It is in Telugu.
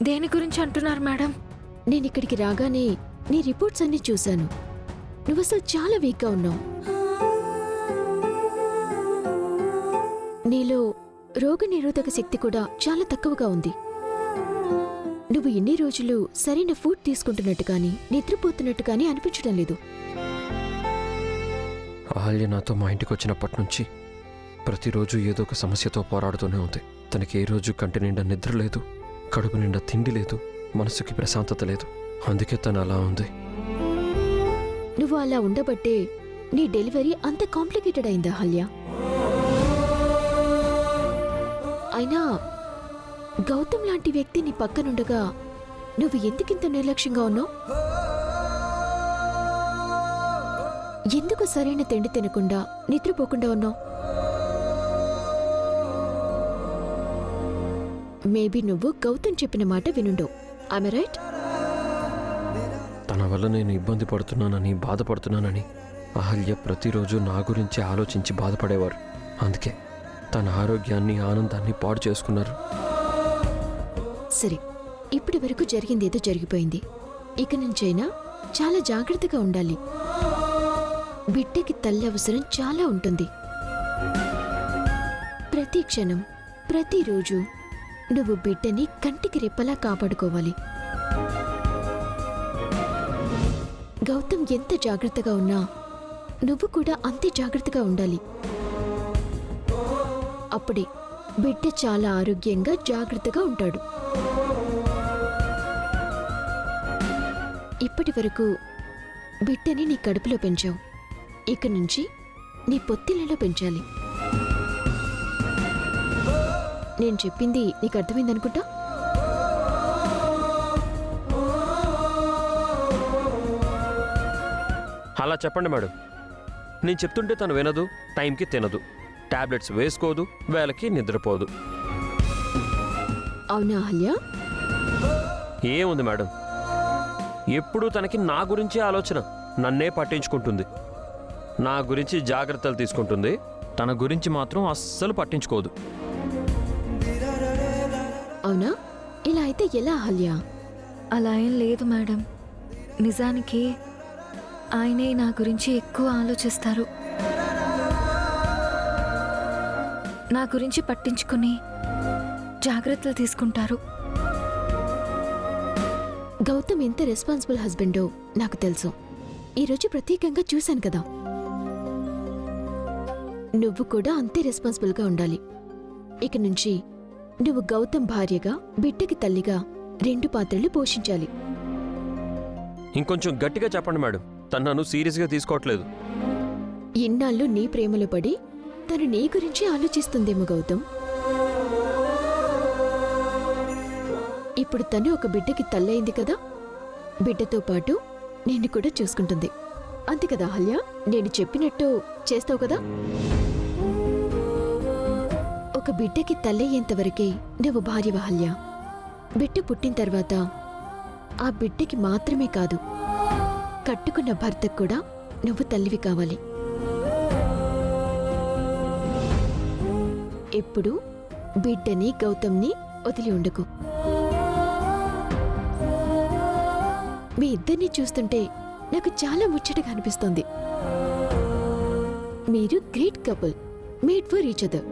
దేని గురించి అంటున్నారు మేడం? నేనిక్కడికి రాగానే నీ రిపోర్ట్స్ అన్నీ చూశాను. నువ్వసలు చాలా వీక్గా ఉన్నావు. నీలో రోగనిరోధక శక్తి కూడా చాలా తక్కువగా ఉంది. నువ్వు ఇన్ని రోజులు సరైన ఫుడ్ తీసుకుంటున్నట్టు కానీ నిద్రపోతున్నట్టు కానీ అనిపించడం లేదు. అహల్య నాతో మా ఇంటికి వచ్చినప్పటి నుంచి ప్రతిరోజు ఏదో ఒక సమస్యతో పోరాడుతూనే ఉంది. తనకి ఏ రోజు కంటి నిండా నిద్ర లేదు, కడుపు నిండా తిండి లేదు, మనసుకి ప్రశాంతత లేదు. అందుకే తను అలా ఉంది. నువ్వు అలా ఉండబట్టే నీ డెలివరీ అంత కాంప్లికేటెడ్ అయిందా అహల్య? అయినా గౌతమ్ లాంటి వ్యక్తి నీ పక్కనుండగా నువ్వు ఎందుకింత నిర్లక్ష్యంగా ఉన్నావు? ఎందుకు సరైన తిండి తినకుండా నిద్రపోకుండా ఉన్నావు? మేబీ నువ్వు గౌతమ్ చెప్పిన మాట వినుండవు. I right? తన వల్ల నేను ఇబ్బంది పడుతున్నానని, బాధపడుతున్నానని అహల్య ప్రతిరోజు నా గురించి ఆలోచించి బాధపడేవారు. అందుకే తన ఆరోగ్యాన్ని, ఆనందాన్ని పాడు చేసుకున్నారు. సరే, ఇప్పటి వరకు జరిగిందేదో జరిగిపోయింది. ఇక నుంచైనా చాలా జాగ్రత్తగా ఉండాలి. బిడ్డకి తల్లి అవసరం చాలా ఉంటుంది. ప్రతి క్షణం, ప్రతిరోజు నువ్వు బిడ్డని కంటికి రెప్పలా కాపాడుకోవాలి. గౌతమ్ ఎంత జాగ్రత్తగా ఉన్నా నువ్వు కూడా అంతే జాగ్రత్తగా ఉండాలి. అప్పుడే బిడ్డ చాలా ఆరోగ్యంగా, జాగ్రత్తగా ఉంటాడు. ఇప్పటి వరకు బిడ్డని నీ కడుపులో పెంచావు. ఇక నుంచి నీ పొత్తిళ్లలో పెంచాలి. నేను చెప్పింది నీకు అర్థమైందనుకుంటా? అలా చెప్పండి మేడం. నేను చెప్తుంటే తను వినదు, టైంకి తినదు, టాబ్లెట్స్ వేసుకోదు, వేళకి నిద్రపోదు. అవునా అహల్య? ఏముంది మేడం, ఎప్పుడూ తనకి నా గురించి ఆలోచన. నన్నే పట్టించుకుంటుంది, నా గురించి జాగ్రత్తలు తీసుకుంటుంది, తన గురించి మాత్రం అస్సలు పట్టించుకోదు. అవునా? ఇలా అయితే ఎలా అహల్య? అలా ఏం లేదు మేడం. నిజానికి ఆయనే నా గురించి ఎక్కువ ఆలోచిస్తారు. నా గురించి పట్టించుకుని జాగ్రత్తలు తీసుకుంటారు. గౌతమ్ ఎంత రెస్పాన్సిబుల్ హస్బెండో నాకు తెలుసు. ఈరోజు ప్రత్యేకంగా చూశాను కదా. నువ్వు కూడా అంతే రెస్పాన్సిబుల్గా ఉండాలి. ఇక నుంచి నువ్వు గౌతమ్ భార్యగా, బిడ్డకి తల్లిగా 2 పాత్రలు పోషించాలి. ఇంకొంచెం గట్టిగా చెప్పండి మేడం, తను నన్ను సీరియస్గా తీసుకోవట్లేదు. ఇన్నాళ్ళు నీ ప్రేమలో పడి తను నీ గురించి ఆలోచిస్తుందేమో గౌతమ్. ఇప్పుడు తను ఒక బిడ్డకి తల్లయింది కదా, బిడ్డతో పాటు నిన్ను కూడా చూసుకుంటుంది. అంతే కదా అహల్య? నేను చెప్పినట్టు చేస్తావు కదా? ఒక బిడ్డకి తల్లయ్యేంతవరకే నువ్వు భార్య అహల్య. బిడ్డ పుట్టిన తర్వాత ఆ బిడ్డకి మాత్రమే కాదు, కట్టుకున్న భర్తకు కూడా నువ్వు తల్లివి కావాలి. ఎప్పుడు బిడ్డని, గౌతమ్ని వదిలి ఉండకు. మీ ఇద్దరిని చూస్తుంటే నాకు చాలా ముచ్చటగా అనిపిస్తోంది. మీరు great couple, made for each other.